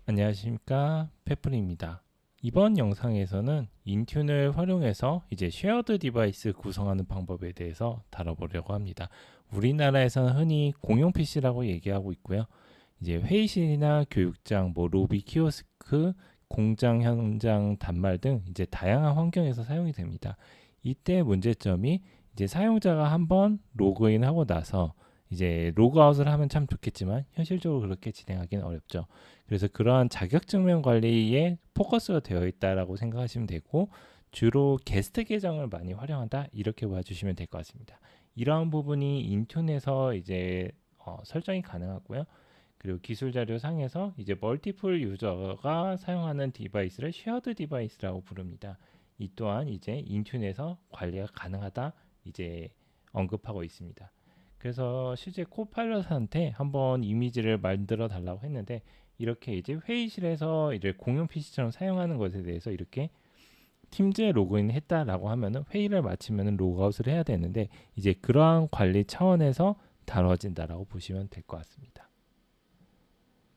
안녕하십니까, 페플입니다. 이번 영상에서는 인튠을 활용해서 이제 쉐어드 디바이스 구성하는 방법에 대해서 다뤄보려고 합니다. 우리나라에서는 흔히 공용 PC라고 얘기하고 있고요. 이제 회의실이나 교육장, 로비 키오스크, 공장 현장 단말 등 이제 다양한 환경에서 사용이 됩니다. 이때 문제점이 이제 사용자가 한번 로그인하고 나서 이제 로그아웃을 하면 참 좋겠지만 현실적으로 그렇게 진행하기는 어렵죠. 그래서 그러한 자격증명 관리에 포커스가 되어 있다라고 생각하시면 되고, 주로 게스트 계정을 많이 활용한다 이렇게 봐주시면 될 것 같습니다. 이러한 부분이 인튠에서 이제 설정이 가능하고요. 그리고 기술 자료 상에서 이제 멀티플 유저가 사용하는 디바이스를 쉐어드 디바이스라고 부릅니다. 이 또한 이제 인튠에서 관리가 가능하다 이제 언급하고 있습니다. 그래서 실제 코파일럿한테 한번 이미지를 만들어 달라고 했는데, 이렇게 이제 회의실에서 이제 공용 PC처럼 사용하는 것에 대해서 이렇게 팀즈에 로그인 했다라고 하면은 회의를 마치면은 로그아웃을 해야 되는데, 이제 그러한 관리 차원에서 다뤄진다라고 보시면 될 것 같습니다.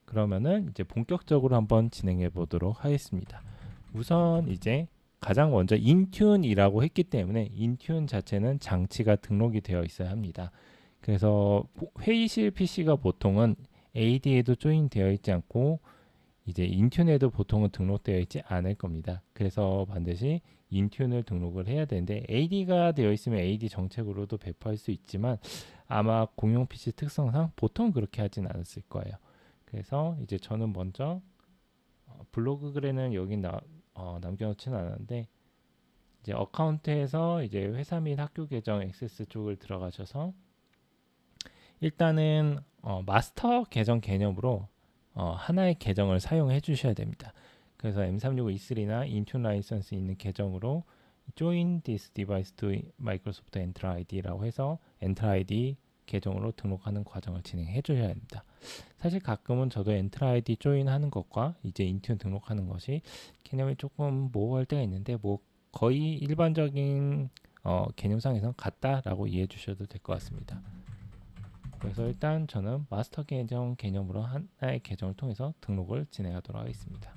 그러면은 이제 본격적으로 한번 진행해 보도록 하겠습니다. 우선 이제 가장 먼저 인튠이라고 했기 때문에 인튠 자체는 장치가 등록이 되어 있어야 합니다. 그래서 회의실 PC가 보통은 AD에도 조인되어 있지 않고 이제 인튠에도 보통은 등록되어 있지 않을 겁니다. 그래서 반드시 인튠을 등록을 해야 되는데, AD가 되어 있으면 AD 정책으로도 배포할 수 있지만 아마 공용 PC 특성상 보통 그렇게 하진 않았을 거예요. 그래서 이제 저는 먼저 블로그 글에는 여기 남겨놓지는 않았는데, 이제 어카운트에서 이제 회사 및 학교 계정 액세스 쪽을 들어가셔서 일단은 마스터 계정 개념으로 하나의 계정을 사용해 주셔야 됩니다. 그래서 M365E3나 인튠 라이선스 있는 계정으로 Join this device to Microsoft Entra ID라고 해서 Entra ID 계정으로 등록하는 과정을 진행해 주셔야 합니다. 사실 가끔은 저도 Entra ID 조인 하는 것과 이제 인튠 등록하는 것이 개념이 조금 모호할 때가 있는데, 뭐 거의 일반적인 개념상에서는 같다라고 이해해 주셔도 될 것 같습니다. 그래서 일단 저는 마스터 계정 개념으로 하나의 계정을 통해서 등록을 진행하도록 하겠습니다.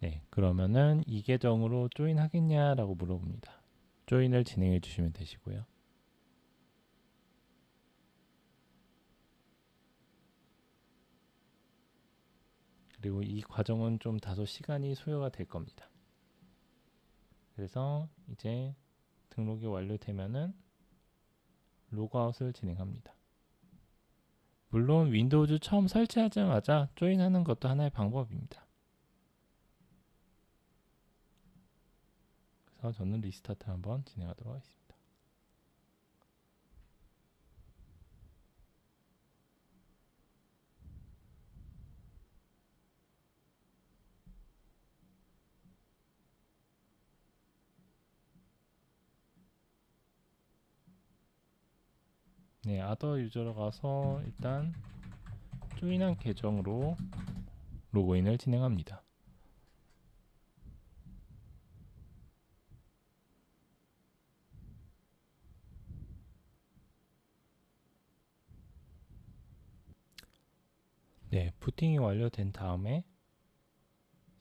네, 그러면은 이 계정으로 조인 하겠냐라고 물어봅니다. 조인을 진행해 주시면 되시고요. 그리고 이 과정은 좀 다소 시간이 소요가 될 겁니다. 그래서 이제 등록이 완료되면은 로그아웃을 진행합니다. 물론 윈도우즈 처음 설치하자마자 조인하는 것도 하나의 방법입니다. 그래서 저는 리스타트 한번 진행하도록 하겠습니다. 네, 아더 유저로 가서 일단 조인한 계정으로 로그인을 진행합니다. 네, 부팅이 완료된 다음에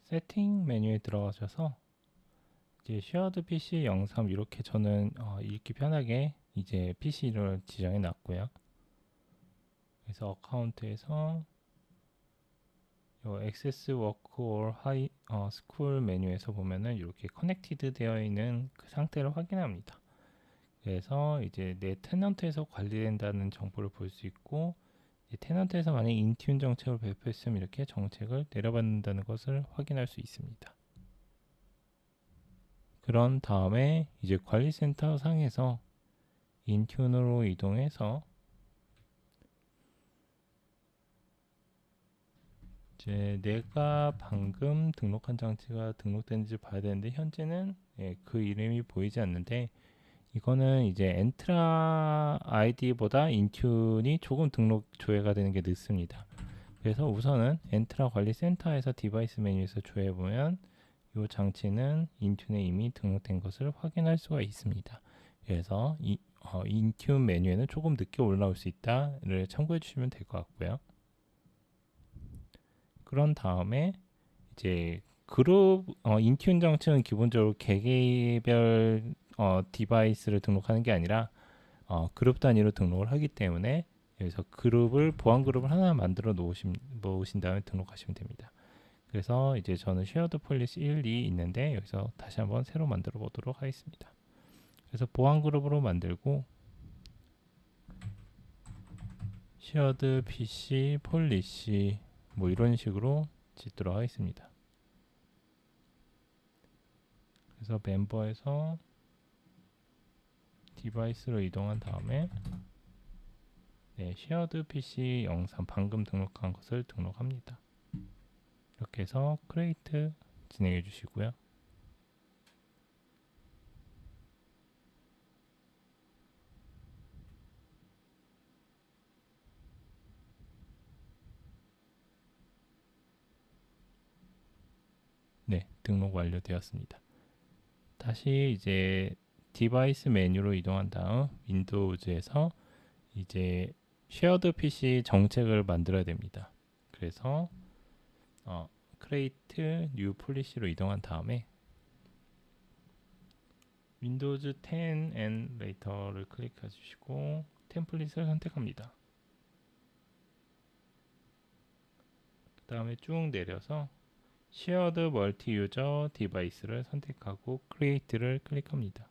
세팅 메뉴에 들어가셔서 이제 쉐어드 PC 03 이렇게 저는 읽기 편하게 이제 PC를 지정해 놨고요. 그래서 어카운트에서 요 액세스 워크 or 하이 스쿨 메뉴에서 보면은 이렇게 커넥티드 되어 있는 그 상태를 확인합니다. 그래서 이제 내 테넌트에서 관리된다는 정보를 볼 수 있고, 테넌트에서 만약 인튠 정책을 배포했으면 이렇게 정책을 내려받는다는 것을 확인할 수 있습니다. 그런 다음에 이제 관리센터 상에서 인튠으로 이동해서 이제 내가 방금 등록한 장치가 등록된지 봐야 되는데, 현재는 그 이름이 보이지 않는데, 이거는 이제 엔트라 아이디보다 인튠이 조금 등록 조회가 되는 게 늦습니다. 그래서 우선은 엔트라 관리 센터에서 디바이스 메뉴에서 조회해 보면 이 장치는 인튠에 이미 등록된 것을 확인할 수가 있습니다. 그래서 인튠 메뉴에는 조금 늦게 올라올 수 있다를 참고해 주시면 될 것 같고요. 그런 다음에 이제 그룹 인튠 장치는 기본적으로 개개별 디바이스를 등록하는 게 아니라 그룹 단위로 등록을 하기 때문에 여기서 보안 그룹을 하나 만들어 놓으신 다음에 등록하시면 됩니다. 그래서 이제 저는 쉐어드 폴리시 1, 2 있는데 여기서 다시 한번 새로 만들어 보도록 하겠습니다. 그래서 보안 그룹으로 만들고 쉐어드 PC 폴리시 뭐 이런 식으로 짓도록 하겠습니다. 그래서 멤버에서 디바이스로 이동한 다음에 쉐어드 PC 영상 방금 등록한 것을 등록합니다. 이렇게 해서 크리에이트 진행해 주시고요. 네, 등록 완료되었습니다. 다시 이제 디바이스 메뉴로 이동한 다음 윈도우즈에서 이제 쉐어드 PC 정책을 만들어야 됩니다. 그래서 create new policy로 이동한 다음에 윈도우즈 10 and later를 클릭해 주시고 템플릿을 선택합니다. 그 다음에 쭉 내려서 Shared Multi-User Device를 선택하고 Create를 클릭합니다.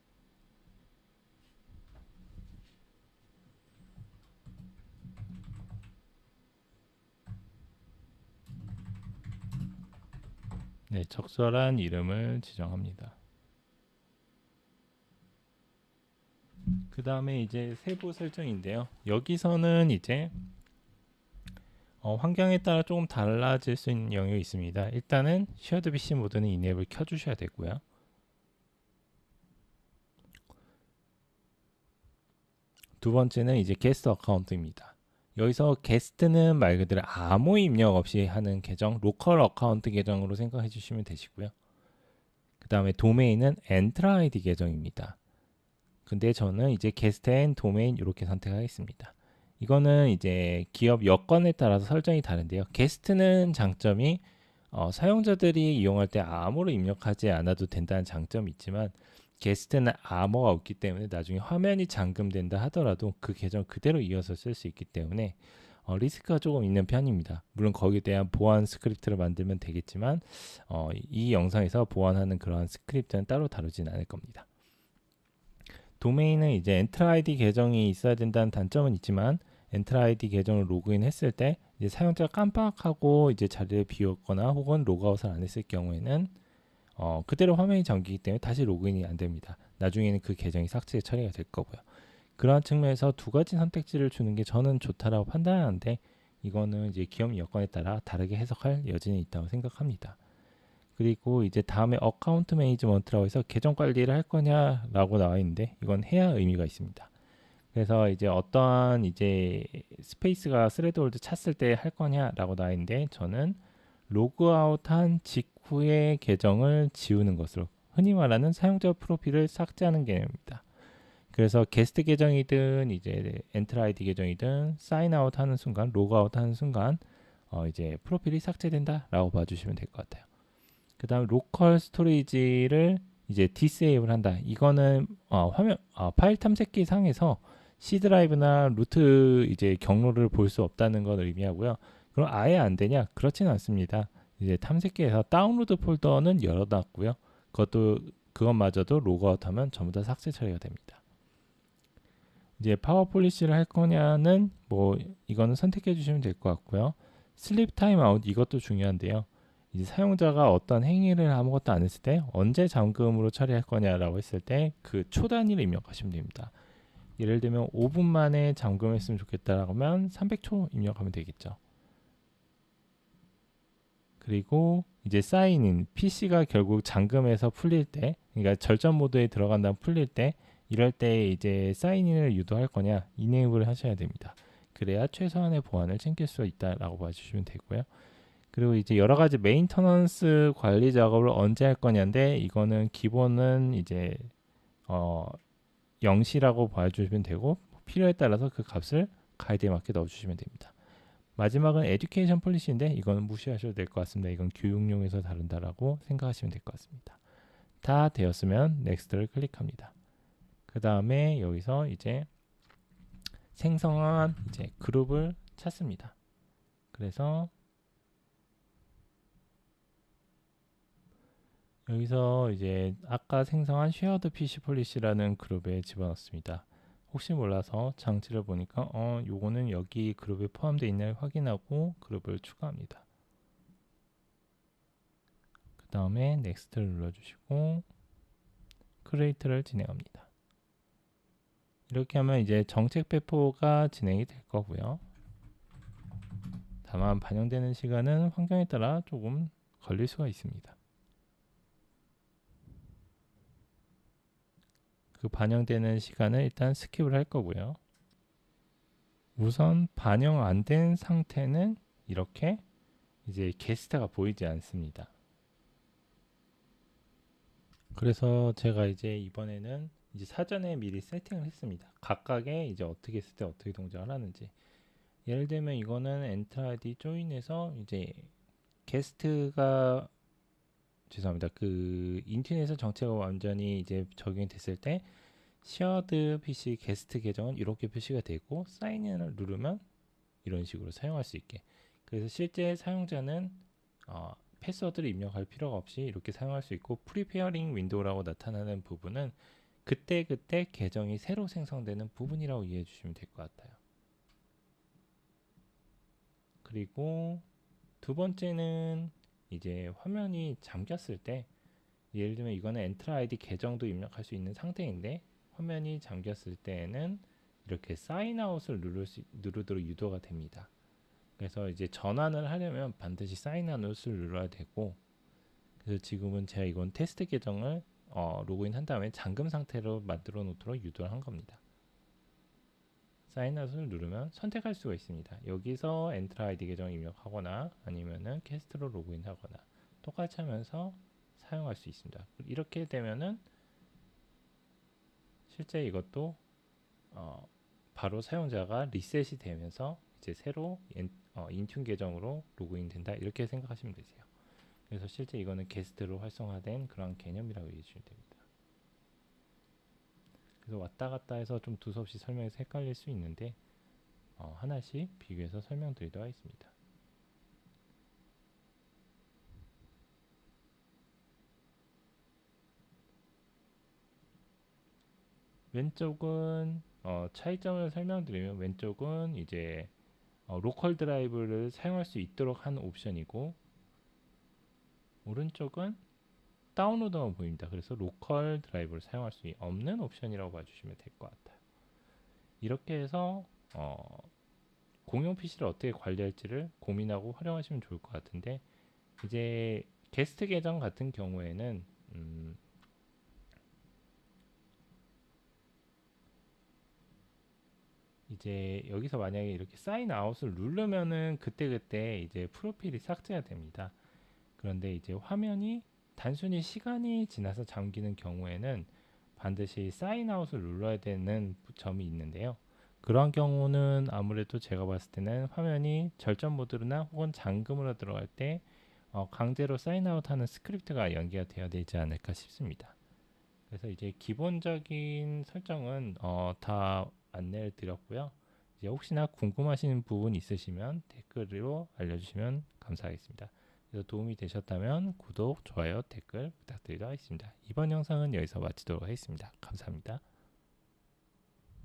네, 적절한 이름을 지정합니다. 그 다음에 이제 세부 설정인데요. 여기서는 이제 환경에 따라 조금 달라질 수 있는 영역이 있습니다. 일단은 쉐어드 PC 모드는 이네이블 켜주셔야 되고요. 두 번째는 이제 게스트 어카운트입니다. 여기서 게스트는 말 그대로 아무 입력 없이 하는 계정, 로컬 어카운트 계정으로 생각해 주시면 되시고요. 그 다음에 도메인은 엔트라 아이디 계정입니다. 근데 저는 이제 게스트 앤 도메인 이렇게 선택하겠습니다. 이거는 이제 기업 여건에 따라서 설정이 다른데요. 게스트는 장점이 사용자들이 이용할 때 암호로 입력하지 않아도 된다는 장점이 있지만 게스트는 암호가 없기 때문에 나중에 화면이 잠금된다 하더라도 그 계정 그대로 이어서 쓸 수 있기 때문에 리스크가 조금 있는 편입니다. 물론 거기에 대한 보안 스크립트를 만들면 되겠지만 이 영상에서 보안하는 그러한 스크립트는 따로 다루진 않을 겁니다. 도메인은 이제 엔트라 아이디 계정이 있어야 된다는 단점은 있지만 엔트라 아이디 계정을 로그인 했을 때 이제 사용자가 깜빡하고 이제 자리를 비웠거나 혹은 로그아웃을 안 했을 경우에는 그대로 화면이 잠기기 때문에 다시 로그인이 안 됩니다. 나중에는 그 계정이 삭제 처리가 될 거고요. 그러한 측면에서 두 가지 선택지를 주는 게 저는 좋다라고 판단하는데 이거는 이제 기업 여건에 따라 다르게 해석할 여지는 있다고 생각합니다. 그리고 이제 다음에 어카운트 매니지먼트라고 해서 계정 관리를 할 거냐라고 나와 있는데 이건 해야 의미가 있습니다. 그래서 이제 어떠한 이제 스페이스가 스레드홀드 찼을 때 할 거냐라고 나와 있는데 저는 로그아웃한 직후에 계정을 지우는 것으로 흔히 말하는 사용자 프로필을 삭제하는 개념입니다. 그래서 게스트 계정이든 이제 엔트라 아이디 계정이든 사인아웃 하는 순간, 로그아웃 하는 순간 이제 프로필이 삭제된다라고 봐주시면 될 것 같아요. 그 다음 로컬 스토리지를 이제 디세이블 한다. 이거는 파일 탐색기 상에서 C 드라이브나 루트 이제 경로를 볼 수 없다는 걸 의미하고요. 그럼 아예 안 되냐? 그렇지는 않습니다. 이제 탐색기에서 다운로드 폴더는 열어놨고요. 그것마저도 로그아웃하면 전부 다 삭제 처리가 됩니다. 이제 파워 폴리시를 할 거냐는 뭐 이거는 선택해 주시면 될 것 같고요. 슬립 타임 아웃 이것도 중요한데요. 이제 사용자가 어떤 행위를 아무것도 안 했을 때 언제 잠금으로 처리할 거냐라고 했을 때 그 초 단위를 입력하시면 됩니다. 예를 들면 5분 만에 잠금했으면 좋겠다라고 하면 300초 입력하면 되겠죠. 그리고 이제 사인인 PC가 결국 잠금해서 풀릴 때, 그러니까 절전 모드에 들어간 다음 풀릴 때 이럴 때 이제 사인인을 유도할 거냐 이네이블을 하셔야 됩니다. 그래야 최소한의 보안을 챙길 수 있다라고 봐주시면 되고요. 그리고 이제 여러 가지 메인터넌스 관리 작업을 언제 할 거냐인데 이거는 기본은 이제 0시라고 봐주시면 되고 필요에 따라서 그 값을 가이드에 맞게 넣어주시면 됩니다. 마지막은 에듀케이션 폴리시인데 이거는 무시하셔도 될 것 같습니다. 이건 교육용에서 다룬다라고 생각하시면 될 것 같습니다. 다 되었으면 넥스트를 클릭합니다. 그 다음에 여기서 이제 생성한 이제 그룹을 찾습니다. 그래서 여기서 이제 아까 생성한 쉐어드 PC 폴리시라는 그룹에 집어넣습니다. 혹시 몰라서 장치를 보니까 요거는 여기 그룹에 포함되어 있나를 확인하고 그룹을 추가합니다. 그 다음에 넥스트를 눌러주시고 크리에이트를 진행합니다. 이렇게 하면 이제 정책 배포가 진행이 될 거고요. 다만 반영되는 시간은 환경에 따라 조금 걸릴 수가 있습니다. 그 반영되는 시간을 일단 스킵을 할 거고요. 우선 반영 안 된 상태는 이렇게 이제 게스트가 보이지 않습니다. 그래서 제가 이제 이번에는 이제 사전에 미리 세팅을 했습니다. 각각의 이제 어떻게 했을 때 어떻게 동작을 하는지. 예를 들면 이거는 엔터 아이디 조인해서 이제 게스트가 죄송합니다. 그 인터넷에서 정체가 완전히 이제 적용이 됐을 때 쉐어드 PC 게스트 계정은 이렇게 표시가 되고 사인인을 누르면 이런 식으로 사용할 수 있게. 그래서 실제 사용자는 패스워드를 입력할 필요가 없이 이렇게 사용할 수 있고 프리페어링 윈도우라고 나타나는 부분은 그때그때 계정이 새로 생성되는 부분이라고 이해해 주시면 될 것 같아요. 그리고 두 번째는 이제 화면이 잠겼을 때 예를 들면 이거는 엔트라 아이디 계정도 입력할 수 있는 상태인데 화면이 잠겼을 때에는 이렇게 사인아웃을 누르도록 유도가 됩니다. 그래서 이제 전환을 하려면 반드시 사인아웃을 눌러야 되고 그래서 지금은 제가 이건 테스트 계정을 로그인 한 다음에 잠금 상태로 만들어 놓도록 유도를 한 겁니다. 사인아웃을 누르면 선택할 수가 있습니다. 여기서 엔트라 아이디 계정 입력하거나 아니면은 캐스트로 로그인하거나 똑같이 하면서 사용할 수 있습니다. 이렇게 되면은 실제 이것도 바로 사용자가 리셋이 되면서 이제 새로 인튠 계정으로 로그인 된다 이렇게 생각하시면 되세요. 그래서 실제 이거는 게스트로 활성화된 그런 개념이라고 이해해 주시면 됩니다. 그래서 왔다 갔다 해서 좀 두서없이 설명해서 헷갈릴 수 있는데 하나씩 비교해서 설명드리도록 하겠습니다. 왼쪽은 차이점을 설명드리면 왼쪽은 이제 로컬 드라이브를 사용할 수 있도록 하는 옵션이고 오른쪽은 다운로더만 보입니다. 그래서 로컬 드라이브를 사용할 수 없는 옵션이라고 봐주시면 될 것 같아요. 이렇게 해서 공용 PC를 어떻게 관리할지를 고민하고 활용하시면 좋을 것 같은데 이제 게스트 계정 같은 경우에는 이제 여기서 만약에 이렇게 사인 아웃을 누르면은 그때그때 이제 프로필이 삭제가 됩니다. 그런데 이제 화면이 단순히 시간이 지나서 잠기는 경우에는 반드시 사인 아웃을 눌러야 되는 점이 있는데요. 그런 경우는 아무래도 제가 봤을 때는 화면이 절전 모드나 혹은 잠금으로 들어갈 때 강제로 사인 아웃 하는 스크립트가 연기가 되어야 되지 않을까 싶습니다. 그래서 이제 기본적인 설정은 다 안내를 드렸고요. 이제 혹시나 궁금하신 부분 있으시면 댓글로 알려주시면 감사하겠습니다. 그래서 도움이 되셨다면 구독, 좋아요, 댓글 부탁드리도록 하겠습니다. 이번 영상은 여기서 마치도록 하겠습니다. 감사합니다.